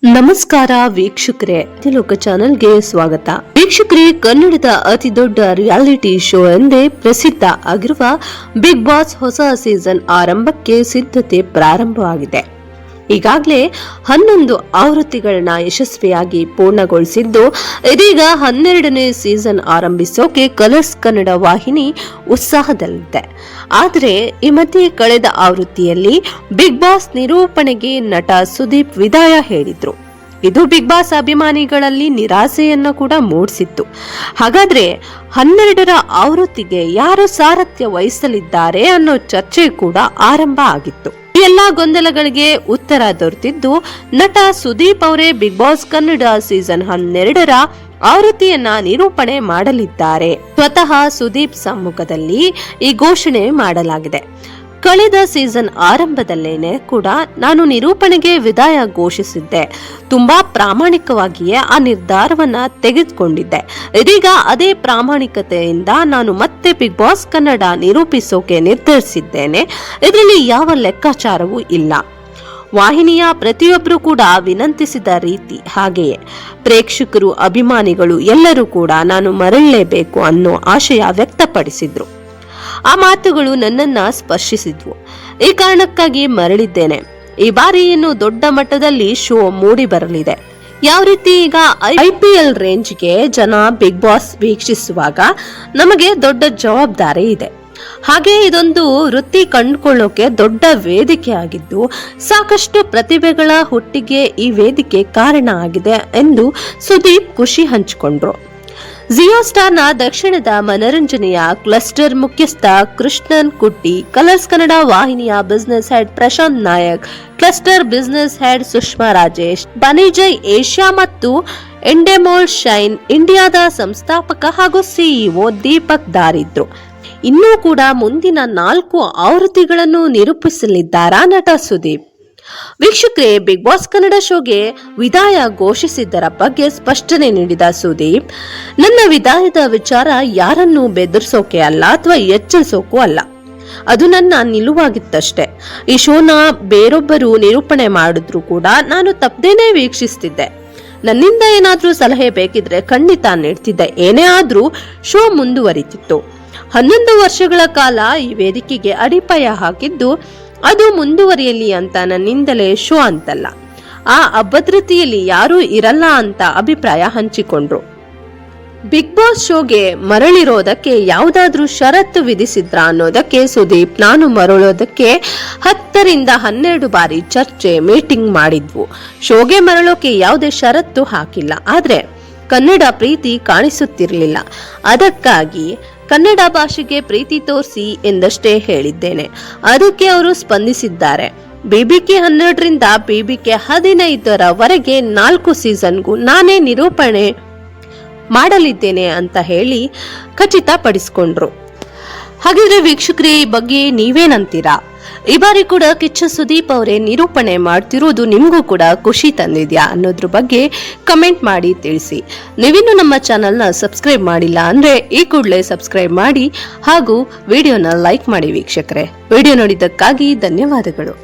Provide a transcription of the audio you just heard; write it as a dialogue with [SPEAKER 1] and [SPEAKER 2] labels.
[SPEAKER 1] ನಮಸ್ಕಾರ ವೀಕ್ಷಕರೇ, ಲೋಕ ಚಾನೆಲ್ಗೆ ಸ್ವಾಗತ. ವೀಕ್ಷಕರೇ, ಕನ್ನಡದ ಅತಿ ದೊಡ್ಡ ರಿಯಾಲಿಟಿ ಶೋ ಎಂದೇ ಪ್ರಸಿದ್ಧ ಆಗಿರುವ ಬಿಗ್ ಬಾಸ್ ಹೊಸ ಸೀಸನ್ ಆರಂಭಕ್ಕೆ ಸಿದ್ಧತೆ ಪ್ರಾರಂಭವಾಗಿದೆ. ಈಗಾಗಲೇ 11 ಆವೃತ್ತಿಗಳನ್ನ ಯಶಸ್ವಿಯಾಗಿ ಪೂರ್ಣಗೊಳಿಸಿದ್ದು, ಇದೀಗ 12ನೇ ಸೀಸನ್ ಆರಂಭಿಸೋಕೆ ಕಲರ್ಸ್ ಕನ್ನಡ ವಾಹಿನಿ ಉತ್ಸಾಹದಲ್ಲಿದೆ. ಆದರೆ ಈ ಮಧ್ಯೆ ಕಳೆದ ಆವೃತ್ತಿಯಲ್ಲಿ ಬಿಗ್ ಬಾಸ್ ನಿರೂಪಣೆಗೆ ನಟ ಸುದೀಪ್ ವಿದಾಯ ಹೇಳಿದ್ರು. ಇದು ಬಿಗ್ ಬಾಸ್ ಅಭಿಮಾನಿಗಳಲ್ಲಿ ನಿರಾಸೆಯನ್ನ ಕೂಡ ಮೂಡಿಸಿತ್ತು. ಹಾಗಾದ್ರೆ 12ರ ಆವೃತ್ತಿಗೆ ಯಾರು ಸಾರಥ್ಯ ವಹಿಸಲಿದ್ದಾರೆ ಅನ್ನೋ ಚರ್ಚೆ ಕೂಡ ಆರಂಭ ಆಗಿತ್ತು. ಎಲ್ಲಾ ಗೊಂದಲಗಳಿಗೆ ಉತ್ತರ ದೊರೆತಿದ್ದು, ನಟ ಸುದೀಪ್ ಅವರೇ ಬಿಗ್ ಬಾಸ್ ಕನ್ನಡ ಸೀಸನ್ 12ರ ಆವೃತ್ತಿಯನ್ನ ನಿರೂಪಣೆ ಮಾಡಲಿದ್ದಾರೆ. ಸ್ವತಃ ಸುದೀಪ್ ಸಮ್ಮುಖದಲ್ಲಿ ಈ ಘೋಷಣೆ ಮಾಡಲಾಗಿದೆ. ಕಳೆದ ಸೀಸನ್ ಆರಂಭದಲ್ಲೇನೆ ಕೂಡ ನಾನು ನಿರೂಪಣೆಗೆ ವಿದಾಯ ಘೋಷಿಸಿದ್ದೆ. ತುಂಬಾ ಪ್ರಾಮಾಣಿಕವಾಗಿಯೇ ಆ ನಿರ್ಧಾರವನ್ನ ತೆಗೆದುಕೊಂಡಿದ್ದೆ. ಇದೀಗ ಅದೇ ಪ್ರಾಮಾಣಿಕತೆಯಿಂದ ನಾನು ಮತ್ತೆ ಬಿಗ್ ಬಾಸ್ ಕನ್ನಡ ನಿರೂಪಿಸೋಕೆ ನಿರ್ಧರಿಸಿದ್ದೇನೆ. ಇದರಲ್ಲಿ ಯಾವ ಲೆಕ್ಕಾಚಾರವೂ ಇಲ್ಲ. ವಾಹಿನಿಯ ಪ್ರತಿಯೊಬ್ಬರು ಕೂಡ ವಿನಂತಿಸಿದ ರೀತಿ, ಹಾಗೆಯೇ ಪ್ರೇಕ್ಷಕರು, ಅಭಿಮಾನಿಗಳು ಎಲ್ಲರೂ ಕೂಡ ನಾನು ಮರಳಲೇಬೇಕು ಅನ್ನೋ ಆಶಯ ವ್ಯಕ್ತಪಡಿಸಿದ್ರು. ಆ ಮಾತುಗಳು ನನ್ನನ್ನ ಸ್ಪರ್ಶಿಸಿದ್ವು. ಈ ಕಾರಣಕ್ಕಾಗಿ ಮರಳಿದ್ದೇನೆ. ಈ ಬಾರಿ ಇನ್ನು ದೊಡ್ಡ ಮಟ್ಟದಲ್ಲಿ ಶೋ ಮೂಡಿ ಬರಲಿದೆ. ಯಾವ ರೀತಿ ಈಗ IPL ರೇಂಜ್ಗೆ ಜನ ಬಿಗ್ ಬಾಸ್ ವೀಕ್ಷಿಸುವಾಗ ನಮಗೆ ದೊಡ್ಡ ಜವಾಬ್ದಾರಿ ಇದೆ. ಹಾಗೆ ಇದೊಂದು ವೃತ್ತಿ ಕಂಡುಕೊಳ್ಳೋಕೆ ದೊಡ್ಡ ವೇದಿಕೆ ಆಗಿದ್ದು, ಸಾಕಷ್ಟು ಪ್ರತಿಭೆಗಳ ಹುಟ್ಟಿಗೆ ಈ ವೇದಿಕೆ ಕಾರಣ ಆಗಿದೆ ಎಂದು ಸುದೀಪ್ ಖುಷಿ ಹಂಚಿಕೊಂಡ್ರು. ಜಿಯೋ ಸ್ಟಾರ್ನ ದಕ್ಷಿಣದ ಮನರಂಜನೆಯ ಕ್ಲಸ್ಟರ್ ಮುಖ್ಯಸ್ಥ ಕೃಷ್ಣನ್ ಕುಟ್ಟಿ, ಕಲರ್ಸ್ ಕನ್ನಡ ವಾಹಿನಿಯ business head Prashanth Nayak, cluster business head Sushma Rajesh, Banijay Asia ಮತ್ತು ಎಂಡೆಮೋಲ್ ಶೈನ್ ಇಂಡಿಯಾದ ಸಂಸ್ಥಾಪಕ ಹಾಗೂ CEO ದೀಪಕ್ ದಾರಿದ್ರು. ಇನ್ನೂ ಕೂಡ ಮುಂದಿನ 4 ಆವೃತ್ತಿಗಳನ್ನು ನಿರೂಪಿಸಲಿದ್ದಾರಾ ನಟ ಸುದೀಪ್? ವೀಕ್ಷಕರೇ, ಬಿಗ್ ಬಾಸ್ ಕನ್ನಡ ಶೋಗೆ ವಿದಾಯ ಘೋಷಿಸಿದ್ದರ ಬಗ್ಗೆ ಸ್ಪಷ್ಟನೆ ನೀಡಿದ ಸುದೀಪ್, ನನ್ನ ವಿದಾಯದ ವಿಚಾರ ಯಾರನ್ನೂ ಬೆದರಿಸೋಕೆ ಅಲ್ಲ ಅಥವಾ ಎಚ್ಚರಿಸೋಕೂ ಅಲ್ಲ. ಅದು ನನ್ನ ನಿಲುವಾಗಿತ್ತಷ್ಟೇ. ಈ ಶೋನ ಬೇರೊಬ್ಬರು ನಿರೂಪಣೆ ಮಾಡಿದ್ರು ಕೂಡ ನಾನು ತಪ್ಪದೇನೆ ವೀಕ್ಷಿಸ್ತಿದ್ದೆ. ನನ್ನಿಂದ ಏನಾದ್ರೂ ಸಲಹೆ ಬೇಕಿದ್ರೆ ಖಂಡಿತ ನೀಡ್ತಿದ್ದೆ. ಏನೇ ಆದ್ರೂ ಶೋ ಮುಂದುವರಿತಿತ್ತು. 11 ವರ್ಷಗಳ ಕಾಲ ಈ ವೇದಿಕೆಗೆ ಅಡಿಪಾಯ ಹಾಕಿದ್ದು, ಅದು ಮುಂದುವರಿಯಲಿ ಅಂತ ನನ್ನಿಂದಲೇ ಶೋ ಅಂತಲ್ಲ. ಆ ಅಭದ್ರತೆಯಲ್ಲಿ ಯಾರೂ ಇರಲ್ಲ ಅಂತ ಅಭಿಪ್ರಾಯ ಹಂಚಿಕೊಂಡ್ರು. ಬಿಗ್ ಬಾಸ್ ಶೋಗೆ ಮರಳಿರೋದಕ್ಕೆ ಯಾವುದಾದ್ರೂ ಷರತ್ತು ವಿಧಿಸಿದ್ರ ಅನ್ನೋದಕ್ಕೆ ಸುದೀಪ್, ನಾನು ಮರಳೋದಕ್ಕೆ 10 ರಿಂದ 12 ಬಾರಿ ಚರ್ಚೆ, ಮೀಟಿಂಗ್ ಮಾಡಿದ್ವು. ಶೋಗೆ ಮರಳೋಕೆ ಯಾವುದೇ ಷರತ್ತು ಹಾಕಿಲ್ಲ. ಆದ್ರೆ ಕನ್ನಡ ಪ್ರೀತಿ ಕಾಣಿಸುತ್ತಿರಲಿಲ್ಲ. ಅದಕ್ಕಾಗಿ ಕನ್ನಡ ಭಾಷೆಗೆ ಪ್ರೀತಿ ತೋರಿಸಿ ಎಂದಷ್ಟೇ ಹೇಳಿದ್ದೇನೆ. ಅದಕ್ಕೆ ಅವರು ಸ್ಪಂದಿಸಿದ್ದಾರೆ. BBK 12 ರಿಂದ BBK 15ರವರೆಗೆ 4 ಸೀಸನ್ಗೂ ನಾನೇ ನಿರೂಪಣೆ ಮಾಡಲಿದ್ದೇನೆ ಅಂತ ಹೇಳಿ ಖಚಿತಪಡಿಸಿಕೊಂಡ್ರು. ಹಾಗಿದ್ರೆ ವೀಕ್ಷಕರೇ, ಈ ಬಗ್ಗೆ ನೀವೇನಂತೀರಾ? ಈ ಬಾರಿ ಕೂಡ ಕಿಚ್ಚ ಸುದೀಪ್ ಅವರೇ ನಿರೂಪಣೆ ಮಾಡ್ತಿರೋದು ನಿಮಗೂ ಕೂಡ ಖುಷಿ ತಂದಿದ್ಯಾ ಅನ್ನೋದ್ರ ಬಗ್ಗೆ ಕಮೆಂಟ್ ಮಾಡಿ ತಿಳಿಸಿ. ನೀವಿನ್ನೂ ನಮ್ಮ ಚಾನೆಲ್ನ ಸಬ್ಸ್ಕ್ರೈಬ್ ಮಾಡಿಲ್ಲ ಅಂದ್ರೆ ಈ ಕೂಡಲೇ ಸಬ್ಸ್ಕ್ರೈಬ್ ಮಾಡಿ ಹಾಗೂ ವಿಡಿಯೋನ ಲೈಕ್ ಮಾಡಿ. ವೀಕ್ಷಕರೇ, ವಿಡಿಯೋ ನೋಡಿದ್ದಕ್ಕಾಗಿ ಧನ್ಯವಾದಗಳು.